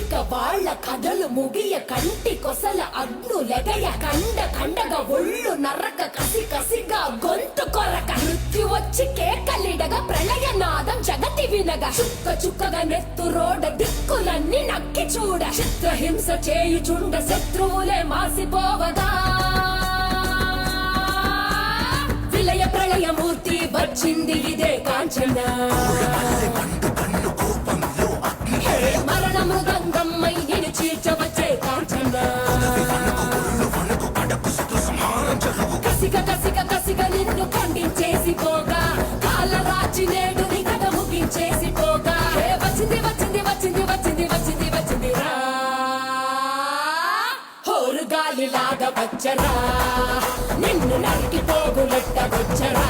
ఇక వాళ్ళ కథలు ముగియ కంటి కొసల అగ్ను లెగయ కండ కండగా ఒళ్ళు నరక కసి కసిగా గొంతు కొరక మృత్యు వచ్చి కేకలిడగా ప్రళయనాదం జగతి వినగా చుక్క చుక్కగా నెత్తురోడ దిక్కులన్నీ నక్కి చూడ చిత్రహింస చేయుచుండ శత్రువులే మాసిపోవగా విలయ ప్రళయమూర్తి వచ్చింది ఇదే కాంచన మరణ మృదంగమ్మై నిన్ను చీల్చవచ్చే కాంచన కసిక కసిక కసిక నిన్ను ఖండించేసి పోగా కాల రాచి నేడు నీ కథ ముగించేసి పోగా వచ్చింది వచ్చింది వచ్చింది వచ్చింది వచ్చింది వచ్చింది రా హోరు గాలిలాగా వచ్చరా నిన్ను నరికి పోగులెట్ట వచ్చరా